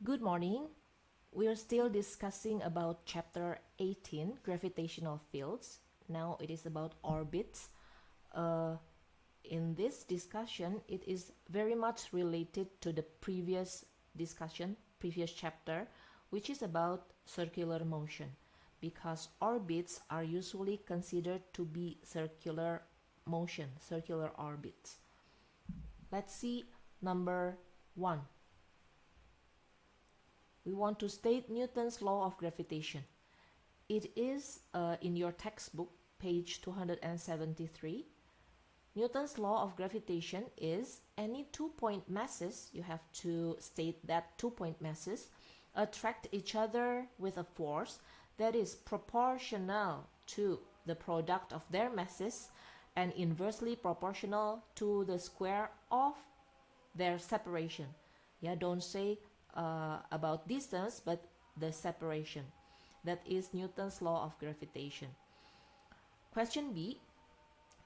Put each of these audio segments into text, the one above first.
Good morning. We are still discussing about chapter 18, gravitational fields. Now it is about orbits. In this discussion, it is very much related to the previous discussion, previous chapter, which is about circular motion, because orbits are usually considered to be circular motion, circular orbits. Let's see number 1. We want to state Newton's law of gravitation. It is in your textbook, page 273. Newton's law of gravitation is any two-point masses, you have to state that two-point masses, attract each other with a force that is proportional to the product of their masses and inversely proportional to the square of their separation. Yeah, don't say about distance, but the separation. That is Newton's law of gravitation. Question B.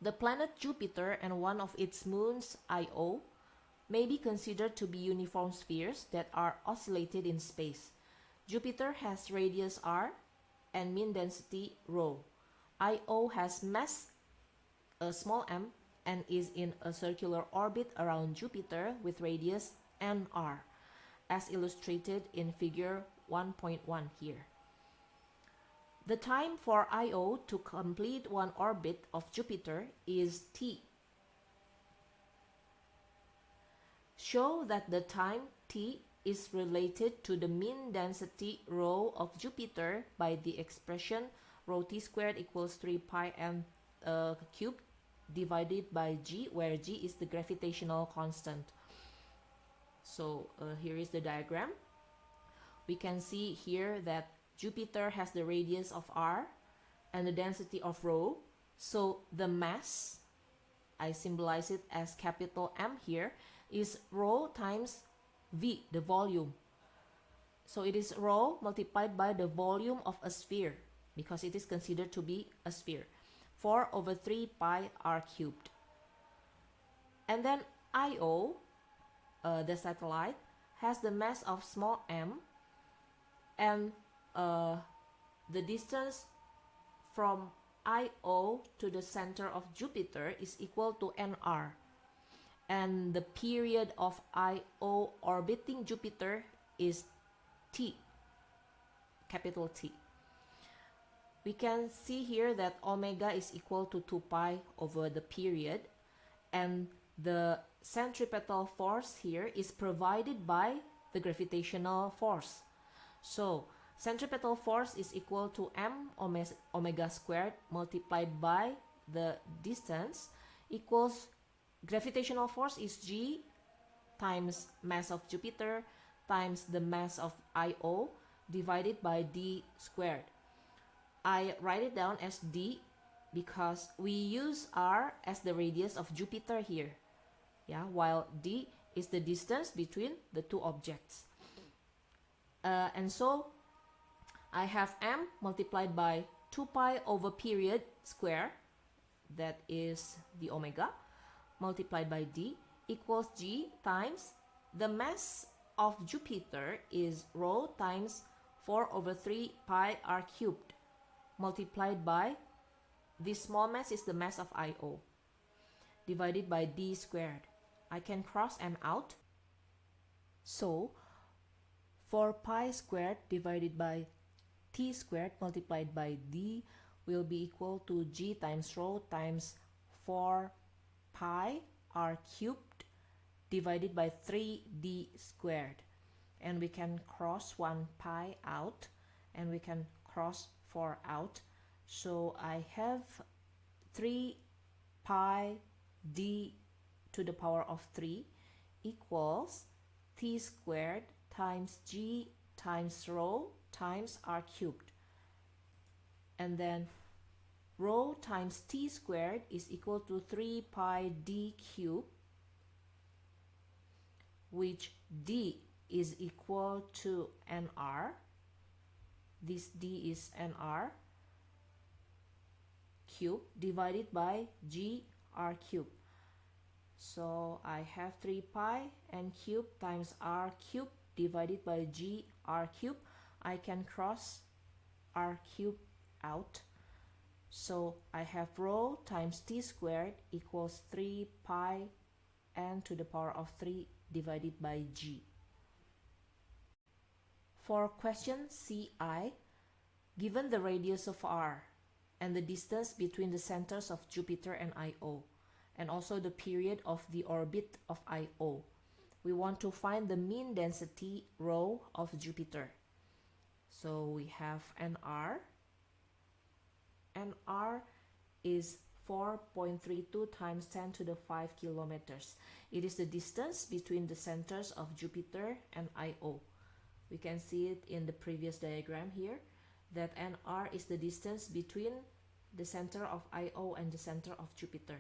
The planet Jupiter and one of its moons, Io, may be considered to be uniform spheres that are oscillated in space. Jupiter has radius r and mean density ρ. Io has mass small m and is in a circular orbit around Jupiter with radius nr, as illustrated in figure 1.1 here. The time for Io to complete one orbit of Jupiter is t. Show that the time t is related to the mean density ρ of Jupiter by the expression ρt squared equals 3 pi m cubed divided by g, where g is the gravitational constant. So here is the diagram. We can see here that Jupiter has the radius of r and the density of ρ. So the mass, I symbolize it as capital M here, is ρ times v, the volume. So it is ρ multiplied by the volume of a sphere, because it is considered to be a sphere, 4 over 3 pi r cubed. And then Io, the satellite, has the mass of small m, and the distance from Io to the center of Jupiter is equal to nr, and the period of Io orbiting Jupiter is t, capital T. We can see here that omega is equal to 2 pi over the period, and the centripetal force here is provided by the gravitational force. So centripetal force is equal to m omega squared multiplied by the distance equals gravitational force is g times mass of Jupiter times the mass of Io divided by d squared. I write it down as d because we use r as the radius of Jupiter here, yeah, while d is the distance between the two objects. And so I have m multiplied by 2 pi over period square, that is the omega, multiplied by d equals g times the mass of Jupiter is ρ times 4 over 3 pi r cubed, multiplied by this small mass is the mass of Io, divided by d squared. I can cross m out. So 4 pi squared divided by t squared multiplied by d will be equal to g times ρ times 4 pi r cubed divided by 3d squared. And we can cross 1 pi out, and we can cross 4 out. So I have 3 pi d to the power of 3 equals t squared times g times ρ times r cubed. And then ρ times t squared is equal to 3 pi d cubed, which d is equal to nr. This d is nr cube divided by g r cube. So I have 3 pi n cube times r cube divided by g r cubed. I can cross r cubed out. So I have rho times t squared equals 3 pi n to the power of 3 divided by g. For question CI, given the radius of r and the distance between the centers of Jupiter and Io, and also the period of the orbit of Io, we want to find the mean density rho of Jupiter. So we have nr. nr is 4.32 times 10 to the 5 kilometers. It is the distance between the centers of Jupiter and Io. We can see it in the previous diagram here, that nr is the distance between the center of Io and the center of Jupiter.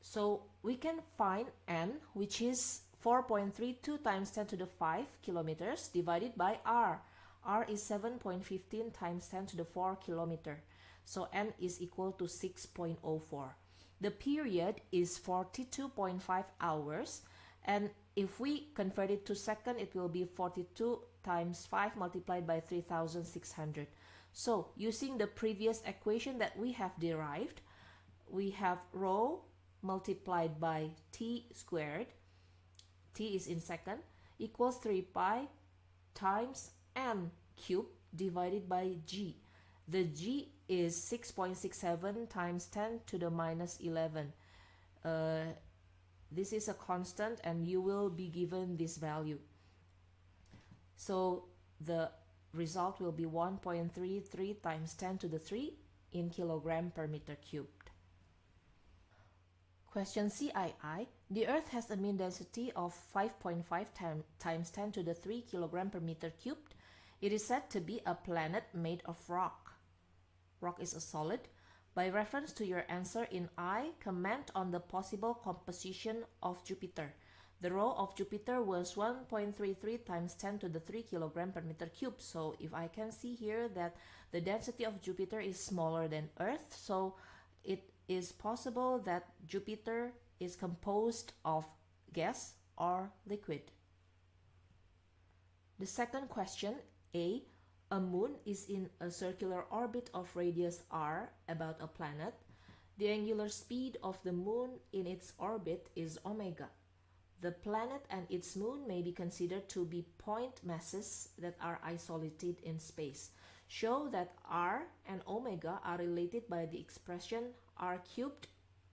So we can find n, which is 4.32 times 10 to the 5 kilometers divided by r. r is 7.15 times 10 to the 4 kilometer. So n is equal to 6.04. The period is 42.5 hours, and if we convert it to second, it will be 42 times 5 multiplied by 3,600. So using the previous equation that we have derived, we have rho multiplied by t squared, t is in second, equals 3 pi times n cubed divided by g. The g is 6.67 times 10 to the minus 11. This is a constant and you will be given this value. So the result will be 1.33 times 10 to the 3 in kilogram per meter cubed. Question CII. The Earth has a mean density of 5.5 times 10 to the 3 kilogram per meter cubed. It is said to be a planet made of rock. Rock is a solid. By reference to your answer in I, comment on the possible composition of Jupiter. The rho of Jupiter was 1.33 times 10 to the 3 kilogram per meter cubed. So if I can see here that the density of Jupiter is smaller than Earth, so it is possible that Jupiter is composed of gas or liquid. The second question, A moon is in a circular orbit of radius r about a planet. The angular speed of the moon in its orbit is omega. The planet and its moon may be considered to be point masses that are isolated in space. Show that r and omega are related by the expression r cubed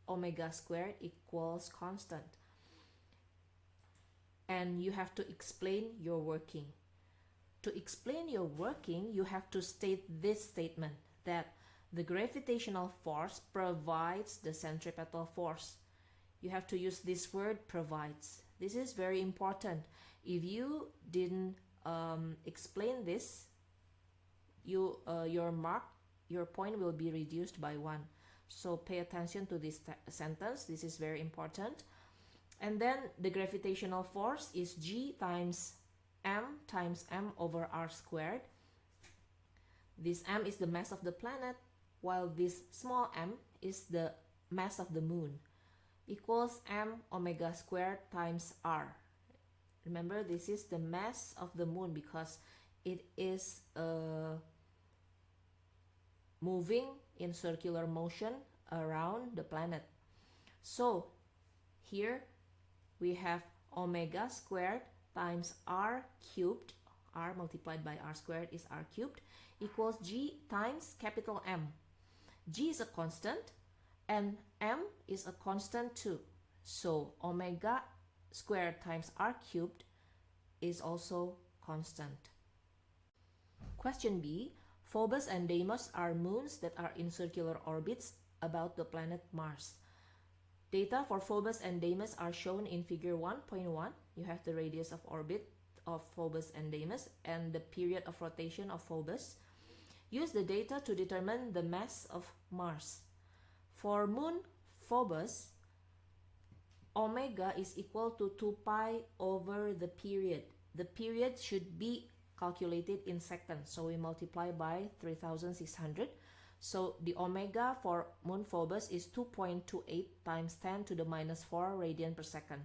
omega squared equals constant. And you have to explain your working. To explain your working, you have to state this statement, that the gravitational force provides the centripetal force. You have to use this word provides. This is very important. If you didn't explain this, your point will be reduced by 1. So pay attention to this sentence. This is very important. And then the gravitational force is G times m over r squared. This m is the mass of the planet, while this small m is the mass of the moon, equals m omega squared times r. Remember, this is the mass of the moon because it is moving in circular motion around the planet. So here we have omega squared times r cubed, r multiplied by r squared is r cubed, equals g times capital M. G is a constant and M is a constant too. So omega squared times r cubed is also constant. Question B. Phobos and Deimos are moons that are in circular orbits about the planet Mars. Data for Phobos and Deimos are shown in figure 1.1. You have the radius of orbit of Phobos and Deimos and the period of rotation of Phobos. Use the data to determine the mass of Mars. For moon Phobos, omega is equal to 2 pi over the period. The period should be calculated in seconds, so we multiply by 3,600. So the omega for moon Phobos is 2.28 times 10 to the minus 4 radian per second.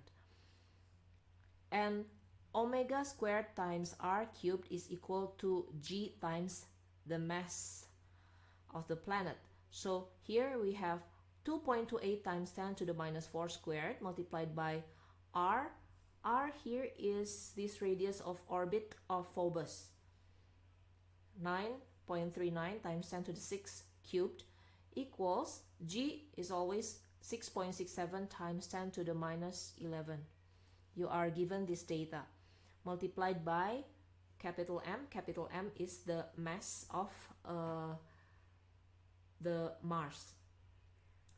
And omega squared times r cubed is equal to g times the mass of the planet. So here we have 2.28 times 10 to the minus 4 squared multiplied by r. R here is this radius of orbit of Phobos. 9.39 times 10 to the 6 cubed equals g is always 6.67 times 10 to the minus 11. You are given this data multiplied by capital M. Capital M is the mass of the Mars.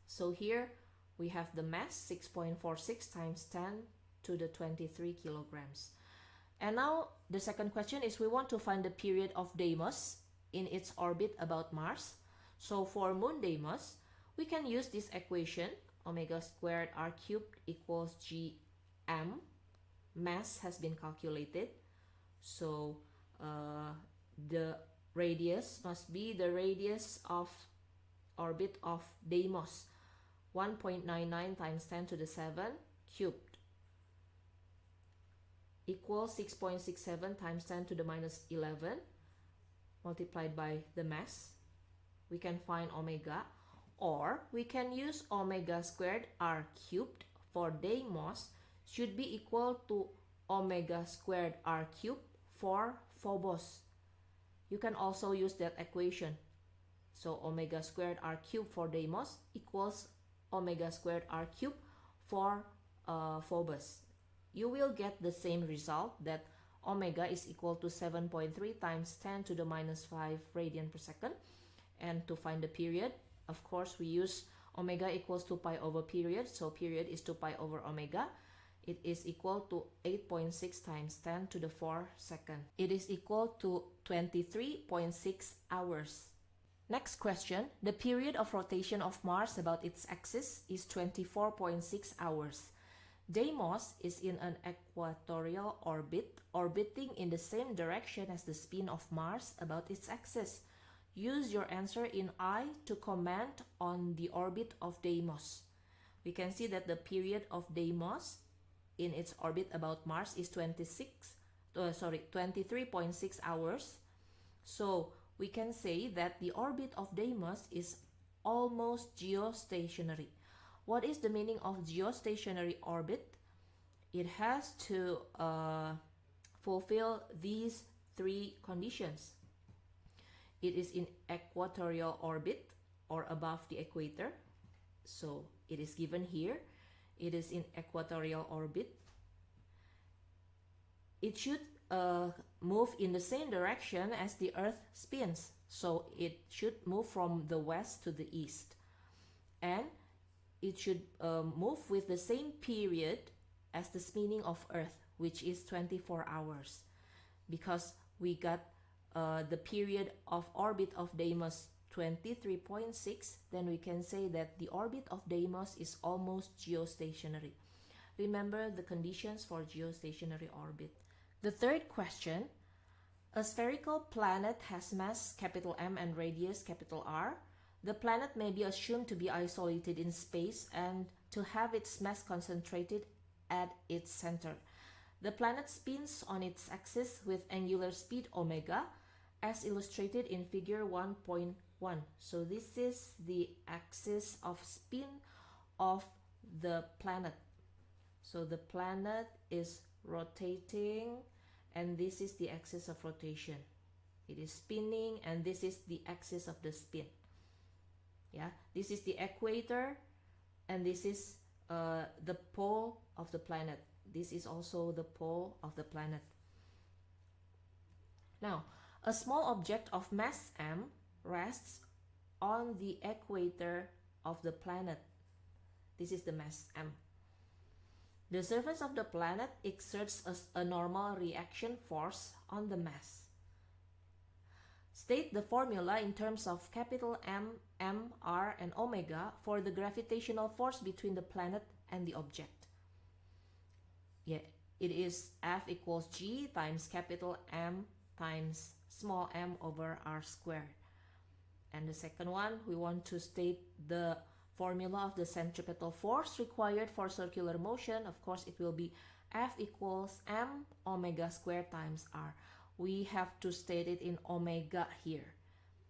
So here we have the mass 6.46 times 10 to the 23 kilograms. And now the second question is we want to find the period of Deimos in its orbit about Mars. So for moon Deimos, we can use this equation, omega squared r cubed equals gm. Mass has been calculated. So the radius must be the radius of orbit of Deimos, 1.99 times 10 to the 7 cubed equals 6.67 times 10 to the minus 11 multiplied by the mass. We can find omega, or we can use omega squared r cubed for Deimos should be equal to omega squared r cubed for Phobos. You can also use that equation. So omega squared r cubed for Deimos equals omega squared r cubed for Phobos. You will get the same result, that omega is equal to 7.3 times 10 to the minus 5 radian per second. And to find the period, of course, we use omega equals 2 pi over period. So period is 2 pi over omega. It is equal to 8.6 times 10 to the 4 second. It is equal to 23.6 hours. Next question. The period of rotation of Mars about its axis is 24.6 hours. Deimos is in an equatorial orbit, orbiting in the same direction as the spin of Mars about its axis. Use your answer in I to comment on the orbit of Deimos. We can see that the period of Deimos in its orbit about Mars is 23.6 hours. So we can say that the orbit of Deimos is almost geostationary. What is the meaning of geostationary orbit? It has to fulfill these three conditions. It is in equatorial orbit or above the equator. So it is given here. It is in equatorial orbit. It should move in the same direction as the Earth spins. So it should move from the west to the east. And it should move with the same period as the spinning of Earth, which is 24 hours. Because we got the period of orbit of Deimos 23.6, then we can say that the orbit of Deimos is almost geostationary. Remember the conditions for geostationary orbit. The third question, a spherical planet has mass capital M and radius capital R. The planet may be assumed to be isolated in space and to have its mass concentrated at its center. The planet spins on its axis with angular speed omega, as illustrated in figure 1.1. So this is the axis of spin of the planet. So the planet is rotating, and this is the axis of rotation. It is spinning, and this is the axis of the spin. Yeah, this is the equator, and this is the pole of the planet. This is also the pole of the planet. Now, a small object of mass m rests on the equator of the planet. This is the mass m. The surface of the planet exerts a normal reaction force on the mass. State the formula in terms of capital M, M, R, and omega for the gravitational force between the planet and the object. Yeah, it is F equals G times capital M times small m over r squared. And the second one, we want to state the formula of the centripetal force required for circular motion. Of course, it will be F equals m omega squared times r. We have to state it in omega here.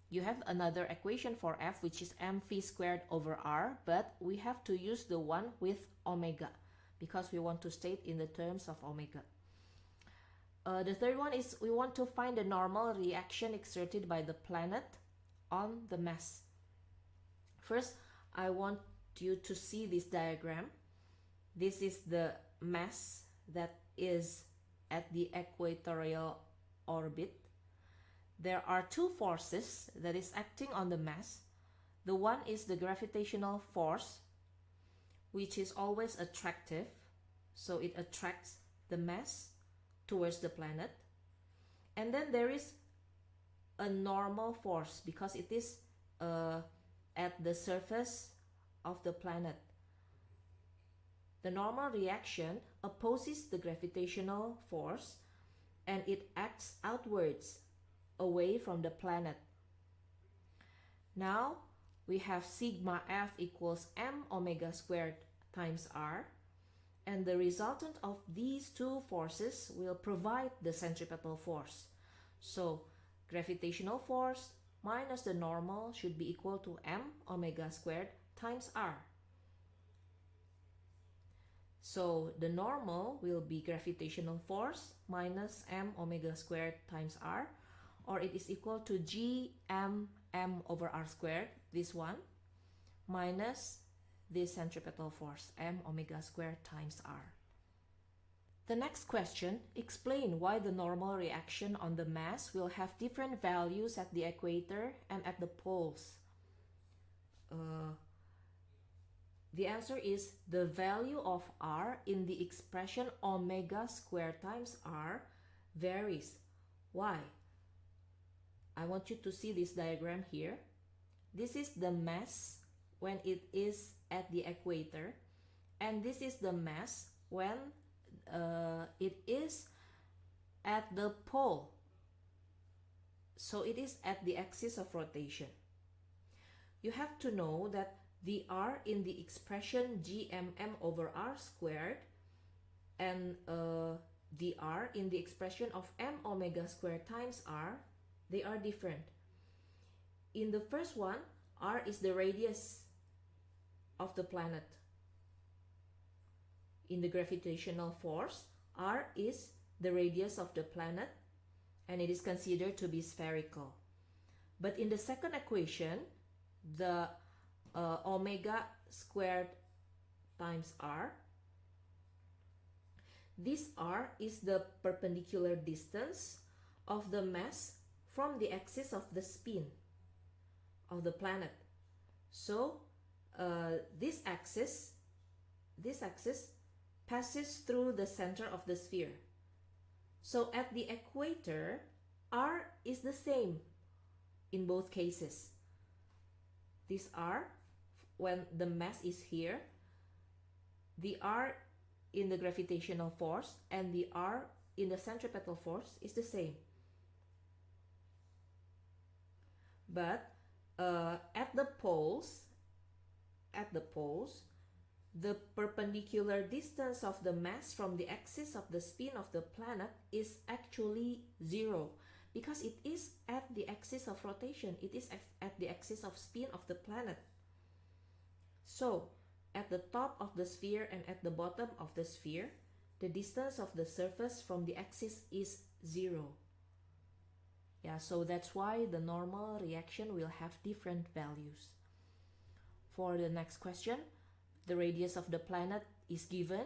You have another equation for F, which is mv squared over r, but we have to use the one with omega because we want to state in the terms of omega. The third one is we want to find the normal reaction exerted by the planet on the mass. First, I want you to see this diagram. This is the mass that is at the equatorial orbit. There are two forces that is acting on the mass. The one is the gravitational force, which is always attractive, so it attracts the mass towards the planet. And then there is a normal force because it is at the surface of the planet. The normal reaction opposes the gravitational force and it acts outwards, away from the planet. Now we have sigma F equals m omega squared times r, and the resultant of these two forces will provide the centripetal force. So gravitational force minus the normal should be equal to m omega squared times r. So the normal will be gravitational force minus m omega squared times r, or it is equal to gm m over r squared, this one, minus this centripetal force, m omega squared times r. The next question, explain why the normal reaction on the mass will have different values at the equator and at the poles. The answer is the value of r in the expression omega squared times r varies. Why? I want you to see this diagram here. This is the mass when it is at the equator, and this is the mass when it is at the pole. So it is at the axis of rotation. You have to know that the r in the expression gmm over r squared and the r in the expression of m omega squared times r, they are different. In the first one, r is the radius of the planet. In the gravitational force, r is the radius of the planet and it is considered to be spherical. But in the second equation, the omega squared times r, this r is the perpendicular distance of the mass from the axis of the spin of the planet. So this axis passes through the center of the sphere. So at the equator, r is the same in both cases. This r, when the mass is here, the r in the gravitational force and the r in the centripetal force is the same. But at the poles, the perpendicular distance of the mass from the axis of the spin of the planet is actually 0 because it is at the axis of rotation. It is at the axis of spin of the planet. So at the top of the sphere and at the bottom of the sphere, the distance of the surface from the axis is 0. Yeah, so that's why the normal reaction will have different values. For the next question, the radius of the planet is given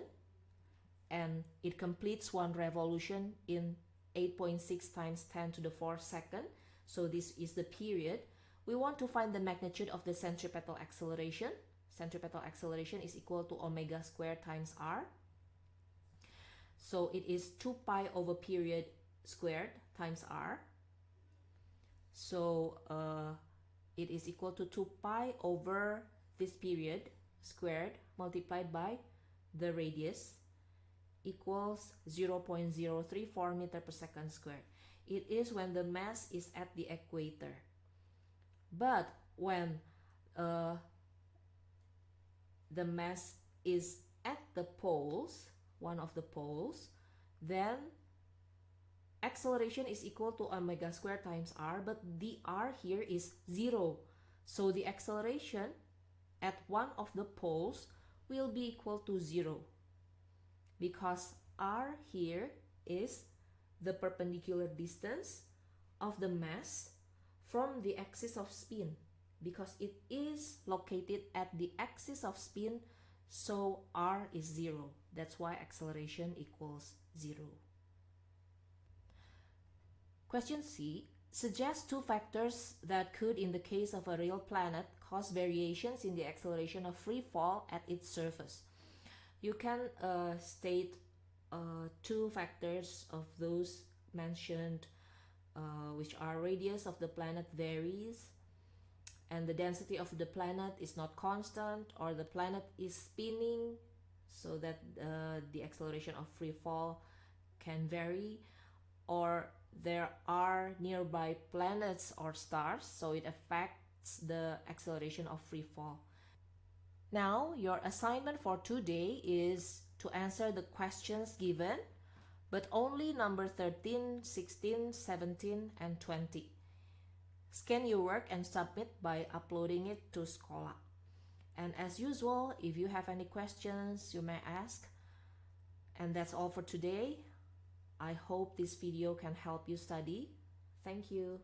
and it completes one revolution in 8.6 times 10 to the 4th second. So this is the period. We want to find the magnitude of the centripetal acceleration. Centripetal acceleration is equal to omega squared times r. So it is 2 pi over period squared times r. So it is equal to 2 pi over this period squared multiplied by the radius equals 0.034 meter per second squared. It is when the mass is at the equator. But when the mass is at the poles, one of the poles, then acceleration is equal to omega squared times r, but the r here is 0. So the acceleration at one of the poles will be equal to 0, because r here is the perpendicular distance of the mass from the axis of spin, because it is located at the axis of spin, so r is 0. That's why acceleration equals 0. Question C. Suggest two factors that could, in the case of a real planet, cause variations in the acceleration of free fall at its surface. You can state two factors of those mentioned, which are radius of the planet varies, and the density of the planet is not constant, or the planet is spinning so that the acceleration of free fall can vary, or there are nearby planets or stars, so it affects the acceleration of free fall. Now, your assignment for today is to answer the questions given, but only number 13, 16, 17, and 20. Scan your work and submit by uploading it to Scholar. And as usual, if you have any questions, you may ask. And that's all for today. I hope this video can help you study. Thank you.